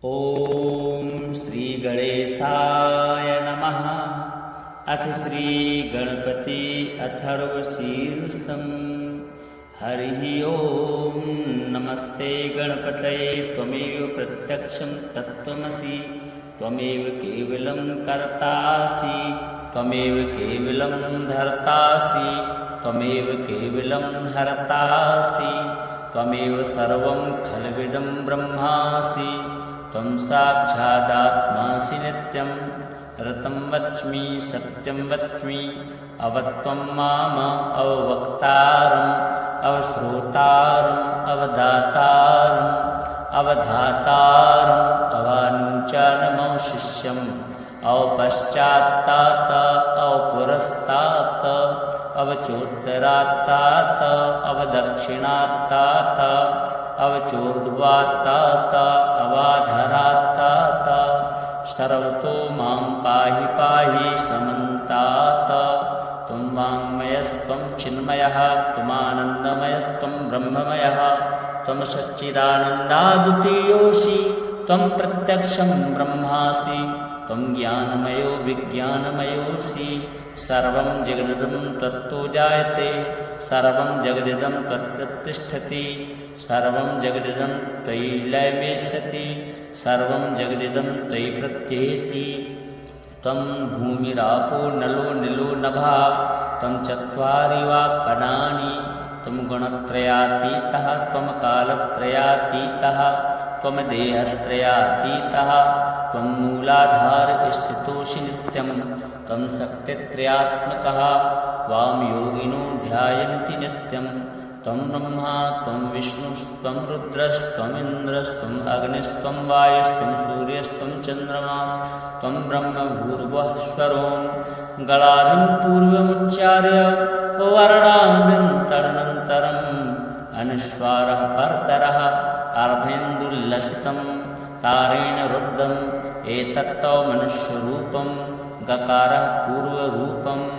ॐ श्रीगणेशाय नमः। अथ श्रीगणपति अथर्वशीर्षं। हरिः ॐ। नमस्ते गणपतये त्वमेव प्रत्यक्षं तत्त्वमसि, त्वमेव केवलं कर्तासि, त्वमेव केवलं धर्तासि, त्वमेव केवलं हर्तासि, त्वमेव सर्वं खल्विदं ब्रह्मासि, त्वं साक्षादात्मासि नित्यं। ऋतं वच्मि सत्यं वच्मि, अवत्वं माम अववक्तारम् अवश्रोतारम् अवधातारम् अवधातारम् अवानुचानमवशिष्यम् अवपश्चात्तात अवपुरस्तात अवचोत्तरात्तात अवदक्षिणात्तात अवचोर्ध्वात्तात अवाधरात्तात। सर्वतो मां पाहि पाहि समन्तात। त्वं वाङ्मयस्त्वं चिन्मयः, त्वमानन्दमयस्त्वं ब्रह्ममयः, त्वं सच्चिदानन्दाद्वितीयोऽसि, त्वं प्रत्यक्षं ब्रह्मासि, त्वं ज्ञानमयो विज्ञानमयोऽसि। सर्वं जगदिदं त्वत्तो जायते, सर्वं जगदिदं त्वत्तिष्ठति, सर्वं जगदिदं त्वयि लयमेष्यति, सर्वं जगदिदं त्वयि प्रत्येति। त्वं भूमिरापो नलो निलो नभः, त्वं चत्वारि वाक्पदानि, त्वं गुणत्रयातीतः, त्वं कालत्रयातीतः, त्वं देहत्रयातीतः, त्वं मूलाधारस्थितोऽसि नित्यं, त्वं शक्तित्रयात्मकः, त्वां योगिनो ध्यायन्ति नित्यं। त्वं ब्रह्मा त्वं विष्णुस्त्वं रुद्रस्त्वमिन्द्रस्त्वम् अग्निस्त्वं वायुस्त्वं सूर्यस्त्वं चन्द्रमास्त्वं ब्रह्म भूर्भुवःस्वरों। गणादिं पूर्वमुच्चार्य वर्णादिं तदनन्तरम् अनुस्वारः परतरः अर्धेन्दुल्लसितं तारेण रुद्धम्। एतत्तौ मनुष्यरूपं, गकारः पूर्वरूपम्,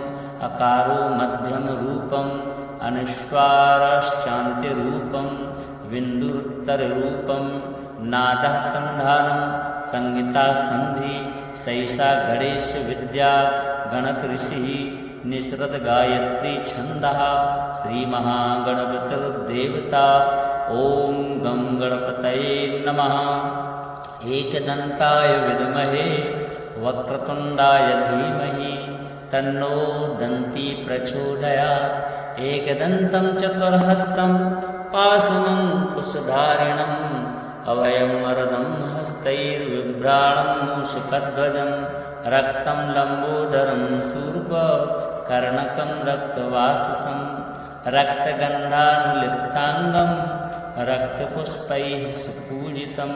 अकारो मध्यमरूपम्, अनुस्वारश्चान्त्यरूपं, बिन्दुरुत्तररूपं। नादः सन्धानं, संहिता सन्धि, सैषा गणेशविद्या गणकऋषिः निसृत गायत्री छन्दः। श्रीमहागणपतिर्देवता। ॐ गं गणपतये नमः। एकदन्ताय विद्महे वक्रतुण्डाय धीमहि, तन्नो दन्ती प्रचोदयात्। एकदन्तं चतुर्हस्तं पाशमङ्कुशधारिणम्, अभयं वरदं हस्तैर्बिभ्राणं मूषकध्वजं। रक्तं लम्बोदरं शूर्पकर्णकं रक्तवाससं, रक्तगन्धानुलिप्ताङ्गं रक्तपुष्पैः सुपूजितं।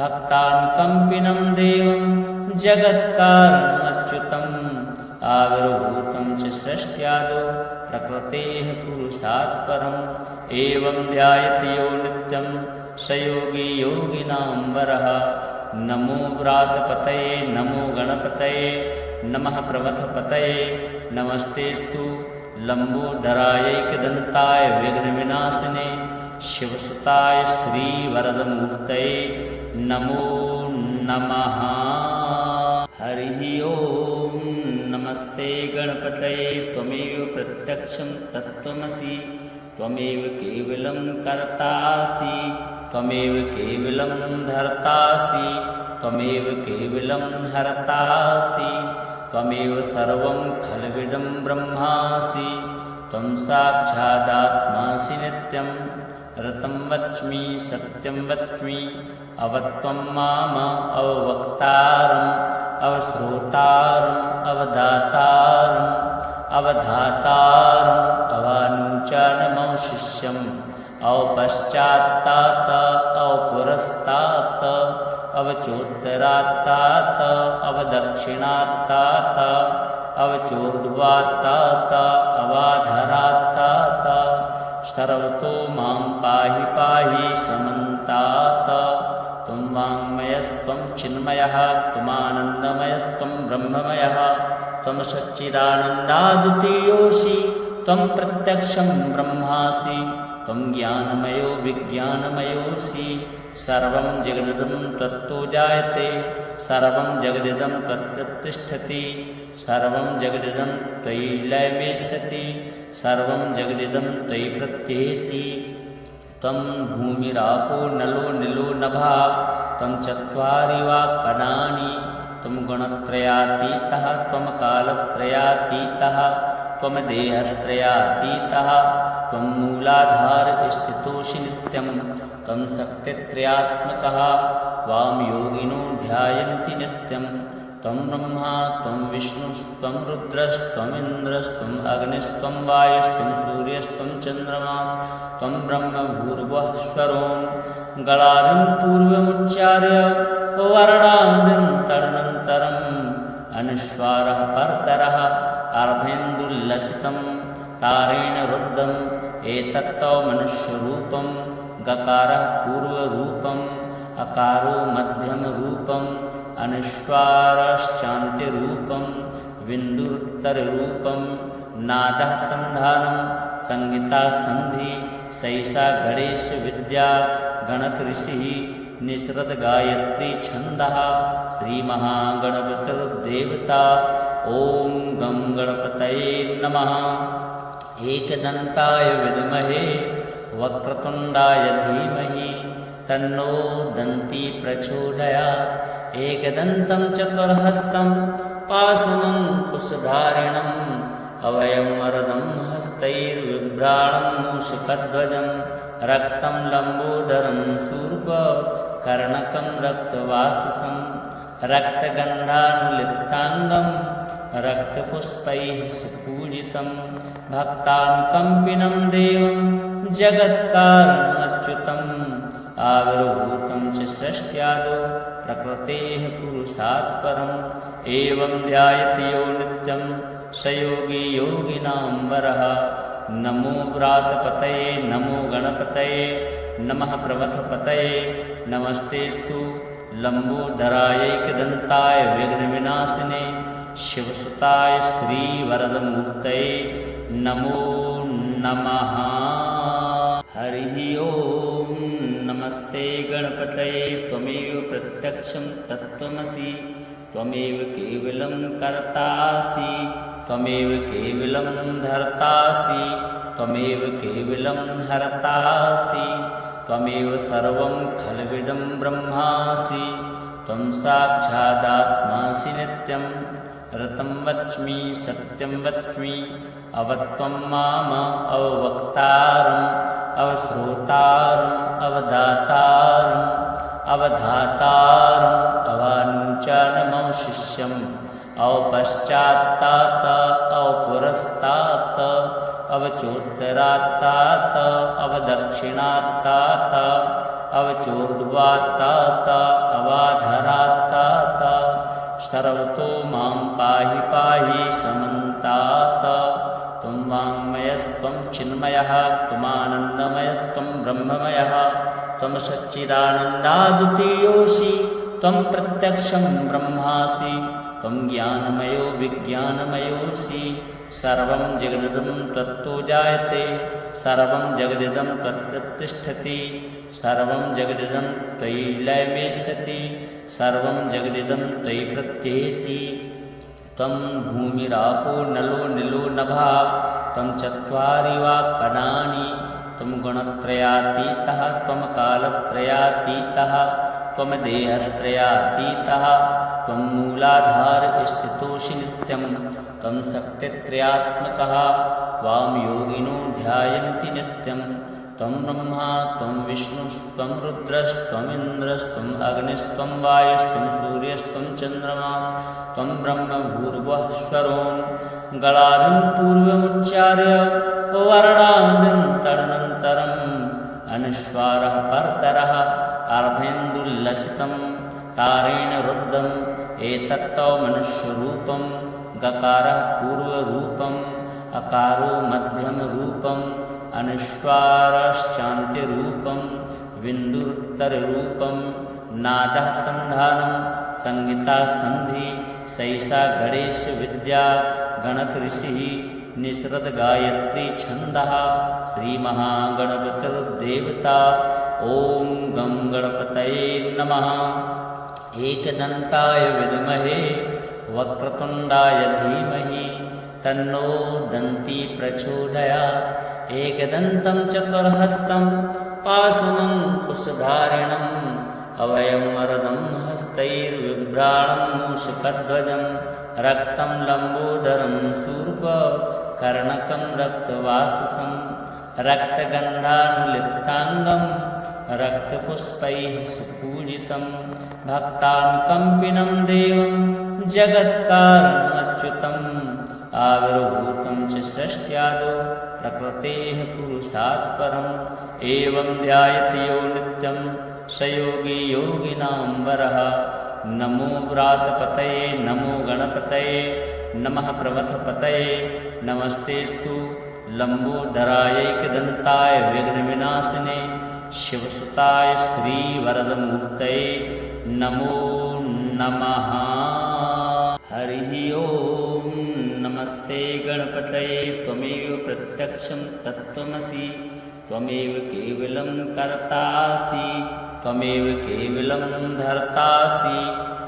भक्तानुकम्पिनं देवं जगत्कारणमच्युतम्, आविर्भूतं च सृष्ट्यादौ प्रकृतेः पुरुषात् परम्। एवं ध्यायति यो नित्यं स योगी योगिनां वरः। नमो व्रातपतये नमो गणपतये नमः प्रमथपतये। नमस्तेस्तु लम्बोदरायैकदन्ताय विघ्नविनाशिने शिवसुताय श्रीवरदमूर्तये नमो नमः। हरिः ॐ। नमस्ते गणपतये त्वमेव प्रत्यक्षं तत्त्वमसि, त्वमेव केवलं कर्तासि, त्वमेव केवलं धर्तासि, त्वमेव केवलं हर्तासि, त्वमेव सर्वं खल्विदं ब्रह्मासि, त्वं साक्षादात्मासि नित्यं। ऋतं वच्मि सत्यं वच्मि, अवत्वं माम अववक्तारम् अवश्रोतारम् अवधातारम् अवधातारम् अवानुचानमवशिष्यम् अवपश्चात्तात अवपुरस्तात अवचोत्तरात्तात अवदक्षिणात्तात अवचोर्ध्वात्तात अवाधरात्तात। सर्वतो मां पाहि पाहि समन्तात। त्वं वाङ्मयस्त्वं चिन्मयः, त्वमानन्दमयस्त्वं ब्रह्ममयः, त्वं सच्चिदानन्दाद्वितीयोऽसि, त्वं प्रत्यक्षं ब्रह्मासि, त्वं ज्ञानमयो विज्ञानमयोऽसि सर्वं जगदिदं त्वत्तो जायते सर्वं जगदिदं त्वत्तिष्ठति सर्वं जगदिदं त्वयि लयमेष्यति सर्वं जगदिदं त्वयि प्रत्येति त्वं भूमिरापो नलो निलो नभः त्वं चत्वारि वाक्पदानि त्वं गुणत्रयातीतः त्वं कालत्रयातीतः त्वं देहत्रयातीतः त्वं मूलाधार स्थितोऽसि नित्यं त्वं शक्तित्रयात्मकः वां योगिनो ध्यायन्ति नित्यं त्वं ब्रह्मा त्वं विष्णुस्त्वं रुद्रस्त्वमिन्द्रस्त्वम् अग्निस्त्वं वायुस्त्वं सूर्यस्त्वं चन्द्रमास्त्वं ब्रह्म भूर्भुवः स्वरों गणादिं पूर्वमुच्चार्य वर्णादिं तदनन्तरम् अनुस्वारः परतरः अर्धेन्दुल्लसितं तारेण रुद्धम् एतत्तौ मनुष्यरूपं गकारः पूर्वरूपम् अकारो मध्यमरूपम् अनुस्वारश्चान्त्यरूपं बिन्दुरुत्तररूपं नादः सन्धानं संहिता सन्धि सैषा गणेश विद्या गणकऋषिः निसृत गायत्री छन्दः श्रीमहागणपतिर्देवता ॐ गं गणपतये नमः एकदन्ताय विद्महे वक्रतुण्डाय धीमहि तन्नो दन्ती प्रचोदयात् एकदन्तं चतुर्हस्तं पाशमङ्कुशधारिणम् अभयं वरदं हस्तैर्बिभ्राणं मूषकध्वजं रक्तं लम्बोदरं शूर्पकर्णकं रक्तवाससं रक्तगन्धानुलिप्ताङ्गं रक्तपुष्पैः सुपूजितं भक्तानुकम्पिनं देवं जगत्कारणमच्युतम् आविर्भूतं च सृष्ट्यादौ प्रकृतेः पुरुषात् परम् एवं ध्यायति यो नित्यं स योगी योगिनां वरः नमो व्रातपतये नमो गणपतये नमः प्रमथपतये नमस्तेस्तु लम्बोदरायैकदन्ताय विघ्नविनाशिने शिवसुताय श्रीवरदमूर्तये नमो नमः। हरिः ओं नमस्ते गणपतये त्वमेव प्रत्यक्षं तत्त्वमसि त्वमेव केवलं कर्तासि त्वमेव केवलं धर्तासि त्वमेव केवलं हर्तासि त्वमेव सर्वं खल्विदं ब्रह्मासि त्वं साक्षादात्मासि नित्यं ऋतं वच्मि सत्यं वच्मि अवत्वं माम अववक्तारम् अवश्रोतारम् अवदातारम् अवधातारम् अवानुचानमवशिष्यम् अवपश्चात्तात अवपुरस्तात अवचोत्तरात्तात अवदक्षिणात्तात अवचोर्ध्वात्तात अवाधरात्तात सर्वतो मां पाहि पाहि समन्तात त्वं वाङ्मयस्त्वं चिन्मयः त्वमानन्दमयस्त्वं ब्रह्ममयः त्वं सच्चिदानन्दाद्वितीयोऽसि त्वं प्रत्यक्षं ब्रह्मासि त्वं ज्ञानमयो विज्ञानमयोऽसि सर्वं जगदिदं त्वत्तो जायते सर्वं जगदिदं त्वत्तिष्ठति सर्वं जगदिदं त्वयि लयमेष्यति सर्वं जगदिदं त्वयि प्रत्येति त्वं भूमिरापो नलो निलो नभः त्वं चत्वारि वाक्पदानि त्वं गुणत्रयातीतः त्वं कालत्रयातीतः त्वं देहत्रयातीतः त्वं मूलाधार स्थितोऽसि नित्यं त्वं शक्तित्रयात्मकः वां योगिनो ध्यायन्ति नित्यं त्वं ब्रह्मा त्वं विष्णुस्त्वं रुद्रस्त्वमिन्द्रस्त्वम् अग्निस्त्वं वायुस्त्वं सूर्यस्त्वं चन्द्रमास्त्वं ब्रह्म भूर्भुवः स्वरों गणादिं पूर्वमुच्चार्य वर्णादिं तदनन्तरम् अनुस्वारः परतरः अर्धेन्दुल्लसितं तारेण रुद्धम् एतत्तौ मनुष्यरूपं गकारः पूर्वरूपम् अकारो मध्यमरूपम् अनुस्वारश्चान्त्यरूपं बिन्दुरुत्तररूपं नादः सन्धानं संहिता सन्धि सैषा गणेश विद्या गणकऋषिः निसृत गायत्री छन्दः श्रीमहागणपतिर्देवता ॐ गं गणपतये नमः। एकदन्ताय विद्महे वक्रतुण्डाय धीमहि तन्नो दन्ती प्रचोदयात्। एकदन्तं चतुर्हस्तं पाशमङ्कुशधारिणम् अभयं वरदं हस्तैर्बिभ्राणं मूषकध्वजं रक्तं लम्बोदरं शूर्पकर्णकं रक्तवाससं रक्तगन्धानुलिप्ताङ्गं रक्तपुष्पैः सुपूजितं भक्तानुकम्पिनं देवं जगत्कारणमच्युतम् आविर्भूतं च सृष्ट्यादौ प्रकृतेः पुरुषात् परम् एवं ध्यायति यो नित्यं स योगी योगिनां वरः। नमो व्रातपतये नमो गणपतये नमः प्रमथपतये नमस्तेस्तु लम्बोदरायैकदन्ताय विघ्नविनाशिने शिवसुताय श्रीवरदमूर्तये नमो नमः। हरिः ओं नमस्ते गणपतये त्वमेव प्रत्यक्षं तत्त्वमसि त्वमेव केवलं कर्तासि त्वमेव केवलं धर्तासि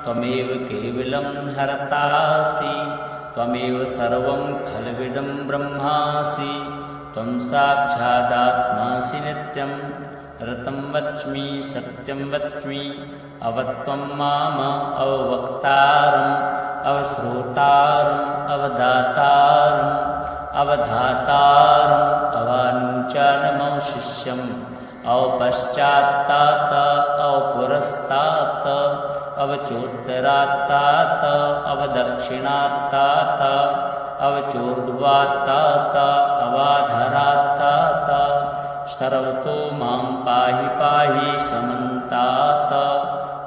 त्वमेव केवलं हर्तासि त्वमेव सर्वं खल्विदं ब्रह्मासि त्वं साक्षादात्मासि नित्यं ऋतं वच्मि सत्यं वच्मि अवत्वं माम अववक्तारम् अवश्रोतारम् अवदातारम् अवधातारम् अवानुचानमवशिष्यम् अवपश्चात्तात अवपुरस्तात अवचोत्तरात्तात अवदक्षिणात्तात अवचोर्ध्वात्तात अवाधरात्तात सर्वतो मां पाहि पाहि समन्तात।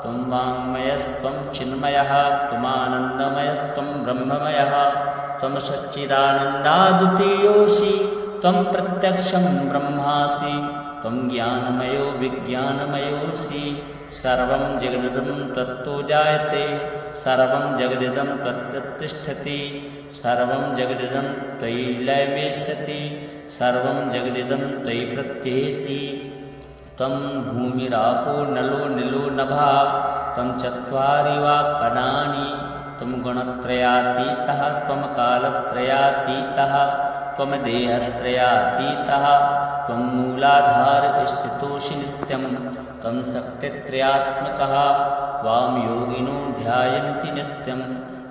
त्वं वाङ्मयस्त्वं चिन्मयः त्वमानन्दमयस्त्वं ब्रह्ममयः त्वं सच्चिदानन्दाद्वितीयोऽसि त्वं प्रत्यक्षं ब्रह्मासि त्वं ज्ञानमयो विज्ञानमयोऽसि सर्वं जगदिदं त्वत्तो जायते सर्वं जगदिदं त्वत्तिष्ठति सर्वं जगदिदं त्वयि लयमेष्यति सर्वं जगदिदं त्वयि प्रत्येति। त्वं भूमिरापो नलो निलो नभः त्वं चत्वारि वाक्पदानि त्वं गुणत्रयातीतः त्वं कालत्रयातीतः त्वं देहत्रयातीतः त्वं मूलाधारस्थितोऽसि नित्यं त्वं शक्तित्रयात्मकः त्वां योगिनो ध्यायन्ति नित्यं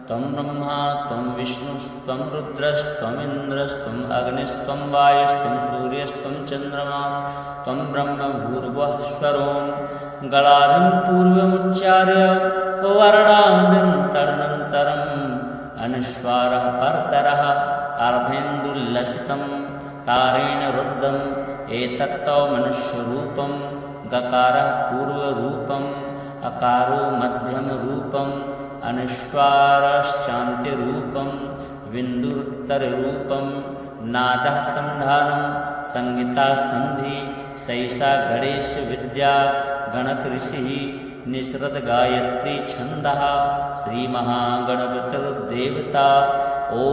त्वं ब्रह्मा त्वं विष्णुस्त्वं रुद्रस्त्वमिन्द्रस्त्वम् अग्निस्त्वं वायुस्त्वं सूर्यस्त्वं चन्द्रमास्त्वं ब्रह्म भूर्भुवस्वरों गणादिं पूर्वमुच्चार्य वर्णादिं तदनन्तरम् अनुस्वारः परतरः अर्धेन्दुल्लसितं तारेण रुद्धम् एतत्तौ मनुष्यरूपं गकारः पूर्वरूपम् अकारो मध्यमरूपम् अनुस्वारश्चान्त्यरूपं बिन्दुरुत्तररूपं नादः सन्धानं संहिता सन्धि सैषा गणेशविद्या गणकऋषिः निसृत गायत्री छन्दः श्रीमहागणपतिर्देवता ॐ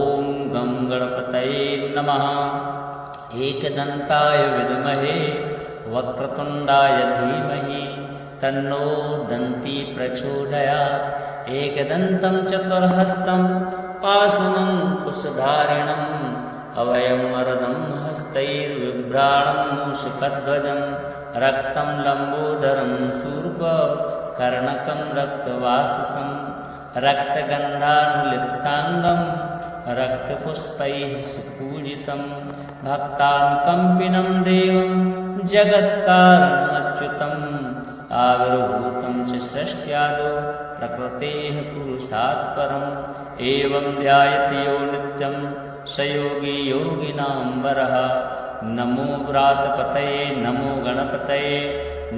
गं गणपतये नमः। एकदन्ताय विद्महे वक्रतुण्डाय धीमहि तन्नो दन्ती प्रचोदयात्। एकदन्तं चतुर्हस्तं पाशमङ्कुशधारिणम् अभयं वरदं हस्तैर्बिभ्राणं मूषकध्वजं रक्तं लम्बोदरं शूर्पकर्णकं रक्तवाससं रक्तगन्धानुलिप्ताङ्गं रक्तपुष्पैः सुपूजितं भक्तानुकम्पिनं देवं जगत्कारणमच्युतम् आविर्भूतं च सृष्ट्यादौ प्रकृतेः पुरुषात् परम् एवं ध्यायति यो नित्यं स योगी योगिनां वरः। नमो व्रातपतये नमो गणपतये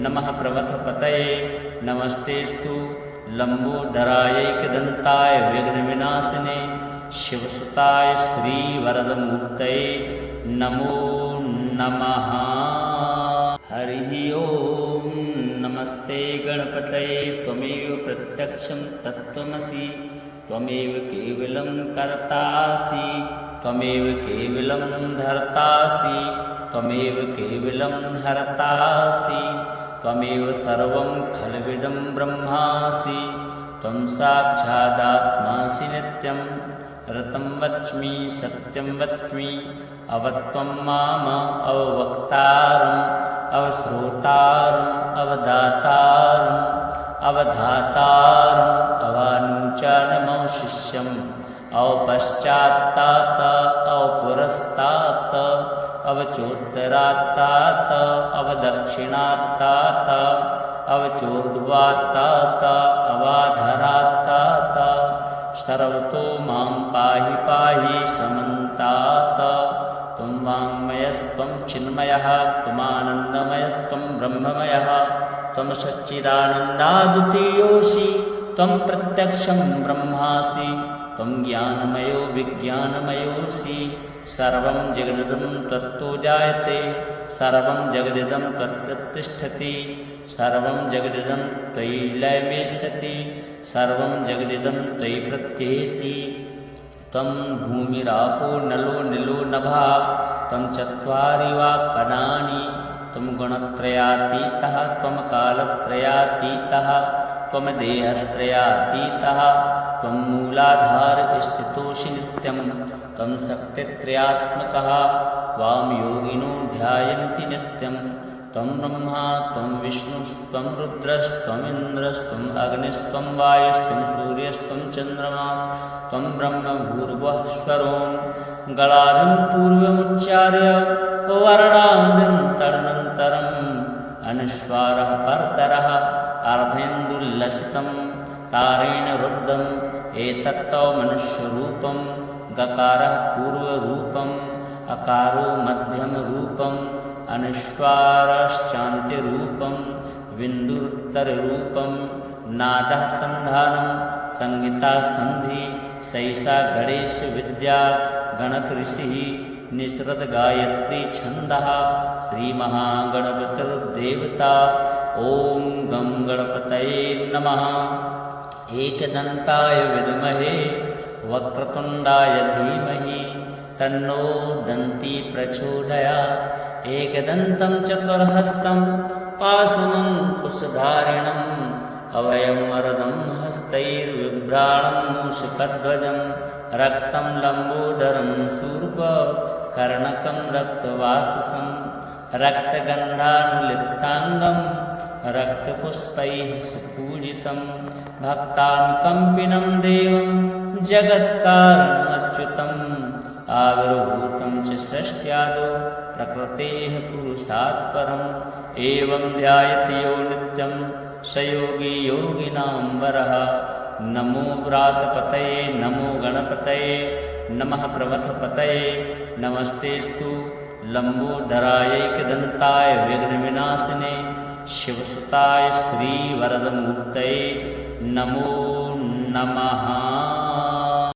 नमः प्रमथपतये नमस्तेस्तु लम्बोदरायैकदन्ताय विघ्नविनाशिने शिवसुताय श्रीवरदमूर्तये नमो नमः। हरिः ओं नमस्ते गणपतये त्वमेव प्रत्यक्षं तत्त्वमसि त्वमेव केवलं कर्तासि त्वमेव केवलं धर्तासि त्वमेव केवलं हर्तासि त्वमेव सर्वं खल्विदं ब्रह्मासि त्वं साक्षादात्मासि नित्यं ऋतं वच्मि सत्यं वच्मि अवत्वं माम अववक्तारम् अवश्रोतारम् अवदातारम् अवधातारम् अवानुचानमवशिष्यम् अवपश्चात्तात अवपुरस्तात् अवचोत्तरात्तात अवदक्षिणात्तात अवचोर्ध्वात्तात अवाधरात्तात सर्वतो मां पाहि पाहि समन्तात त्वं वाङ्मयस्त्वं चिन्मयः त्वमानन्दमयस्त्वं ब्रह्ममयः त्वं सच्चिदानन्दाद्वितीयोऽसि त्वं प्रत्यक्षं ब्रह्मासि त्वं ज्ञानमयो विज्ञानमयोऽसि सर्वं जगदिदं त्वत्तो जायते सर्वं जगदिदं त्वत्तिष्ठति सर्वं जगदिदं त्वयि लयमेष्यति सर्वं जगदिदं त्वयि प्रत्येति त्वं भूमिरापो नलो निलो नभः त्वं चत्वारि वाक्पदानि त्वं गुणत्रयातीतः त्वं कालत्रयातीतः त्वं देहत्रयातीतः त्वं मूलाधारस्थितोऽसि नित्यं त्वं शक्तित्रयात्मकः त्वां योगिनो ध्यायन्ति नित्यं त्वं ब्रह्मा त्वं विष्णुस्त्वं रुद्रस्त्वमिन्द्रस्त्वम् अग्निस्त्वं वायुस्त्वं सूर्यस्त्वं चन्द्रमास्त्वं ब्रह्म भूर्भुवः स्वरों गलादिं पूर्वमुच्चार्य वर्णादिं तदनन्तरम् अनुस्वारः परतरः अर्धेन्दुल्लसितं तारेण रुद्धम् एतत्तौ मनुष्यरूपं गकारः पूर्वरूपम् अकारो मध्यमरूपम् अनुस्वारश्चान्त्यरूपं बिन्दुरुत्तररूपं नादः सन्धानं संहिता सन्धि सैषा गणेशविद्या गणकऋषिः निसृतगायत्री छन्दः श्रीमहागणपतिर्देवता ॐ गं गणपतये नमः। एकदन्ताय विद्महे वक्रतुण्डाय धीमहि तन्नो दन्ती प्रचोदयात् एकदन्तं चतुर्हस्तं पाशमङ्कुशधारिणम् अभयं वरदं हस्तैर्बिभ्राणं मूषकध्वजं रक्तं लम्बोदरं शूर्पकर्णकं रक्तवाससं रक्तगन्धानुलिप्ताङ्गं रक्तपुष्पैः सुपूजितं भक्तानुकम्पिनं देवं जगत्कारणमच्युतम् आविर्भूतं च सृष्ट्यादौ प्रकृतेः पुरुषात् परम् एवं ध्यायति यो नित्यं स योगी योगिनां वरः। नमो व्रातपतये नमो गणपतये नमः प्रमथपतये नमस्तेस्तु लम्बोदरायैकदन्ताय विघ्नविनाशिने शिवसुताय श्रीवरदमूर्तये नमो नमः।